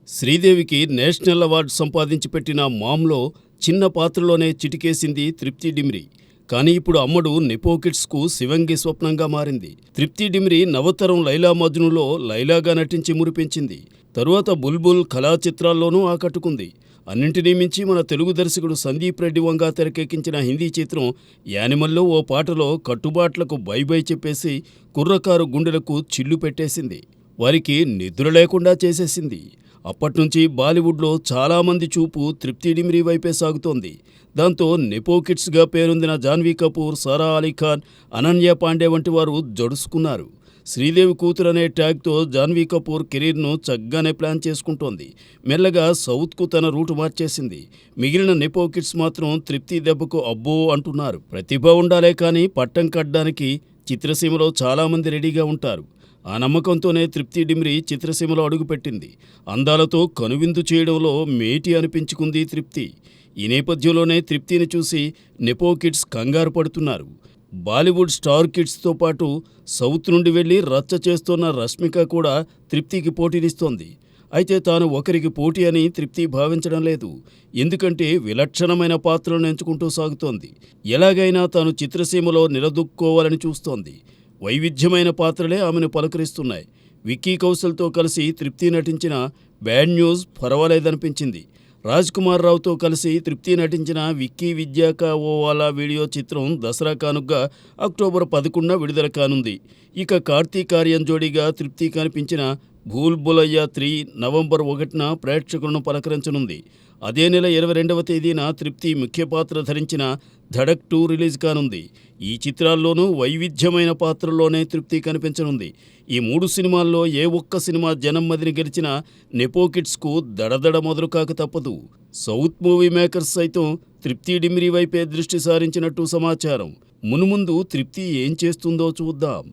శ్రీదేవికి national award సంపాదించి పెట్టిన మామ్లో చిన్న పాత్రలోనే చిటికేసింది తృప్తి డిమ్రి. కానీ ఇప్పుడు అమ్మడు నెపో కిడ్స్కు శివంగి స్వప్నంగా మారింది. తృప్తి డిమ్రి నవతరం లైలా మజ్నులో లైలాగా నటించి మురిపించింది. తరువాత బుల్బుల్ కళా చిత్రాల్లోనూ ఆకట్టుకుంది. అన్నింటినీ మించి మన తెలుగు దర్శకుడు సందీప్ రెడ్డి వంగా తెరకెక్కించిన హిందీ చిత్రం యానిమల్లో ఓ పాటలో కట్టుబాట్లకు బై బై చెప్పేసి కుర్రకారు గుండెలకు చిల్లు పెట్టేసింది. వారికి నిద్ర లేకుండా చేసేసింది. అప్పట్నుంచి బాలీవుడ్లో చాలామంది చూపు తృప్తి డిమ్రి వైపే సాగుతోంది. దాంతో నెపో కిడ్స్గా పేరొందిన జాన్వీ కపూర్, సారా అలీ ఖాన్, అనన్య పాండే వంటి వారు జడుసుకున్నారు. శ్రీదేవి కూతురనే ట్యాగ్తో జాన్వీ కపూర్ కెరీర్ను చక్కగానే ప్లాన్ చేసుకుంటోంది. మెల్లగా సౌత్కు తన రూటు మార్చేసింది. మిగిలిన నెపో కిడ్స్ మాత్రం తృప్తి దెబ్బకు అబ్బో అంటున్నారు. ప్రతిభ ఉండాలే కానీ పట్టం కట్టడానికి చిత్రసీమలో చాలామంది రెడీగా ఉంటారు. ఆ నమ్మకంతోనే తృప్తి డిమ్రి చిత్రసీమలో అడుగుపెట్టింది. అందాలతో కనువిందు చేయడంలో మేటి అనిపించుకుంది తృప్తి. ఈ నేపథ్యంలోనే తృప్తిని చూసి నెపో కిడ్స్ కంగారు పడుతున్నారు. బాలీవుడ్ స్టార్ కిడ్స్తో పాటు సౌత్ నుండి వెళ్లి రచ్చ చేస్తోన్న రష్మిక కూడా తృప్తికి పోటీనిస్తోంది. అయితే తాను ఒకరికి పోటీ అని తృప్తి భావించడం లేదు. ఎందుకంటే విలక్షణమైన పాత్రలను ఎంచుకుంటూ సాగుతోంది. ఎలాగైనా తాను చిత్రసీమలో నిలదొక్కుకోవాలని చూస్తోంది. వైవిధ్యమైన పాత్రలే ఆమెను పలకరిస్తున్నాయి. విక్కీ కౌశల్తో కలిసి తృప్తి నటించిన బ్యాడ్ న్యూస్ పర్వాలేదనిపించింది. రాజ్ కుమార్ రావుతో కలిసి తృప్తి నటించిన విక్కీ విద్యాక ఓవాలా వీడియో చిత్రం దసరా కానుగ్గా అక్టోబర్ 11న విడుదల కానుంది. ఇక కార్తీక్ ఆర్యన్ జోడీగా తృప్తి కనిపించిన భూల్ భులయ్యా 3 నవంబర్ 1న ప్రేక్షకులను పలకరించనుంది. అదే నెల 22వ తేదీన తృప్తి ముఖ్య పాత్ర ధరించిన ధడక్ 2 రిలీజ్ కానుంది. ఈ చిత్రాల్లోనూ వైవిధ్యమైన పాత్రల్లోనే తృప్తి కనిపించనుంది. ఈ 3 సినిమాల్లో ఏ ఒక్క సినిమా జనం మదిని గెలిచినా నెపో కిడ్స్కు దడదడ మొదలు కాక తప్పదు. సౌత్ మూవీ మేకర్స్ సైతం తృప్తి డిమ్రి వైపే దృష్టి సారించినట్టు సమాచారం. మునుముందు తృప్తి ఏం చేస్తుందో చూద్దాం.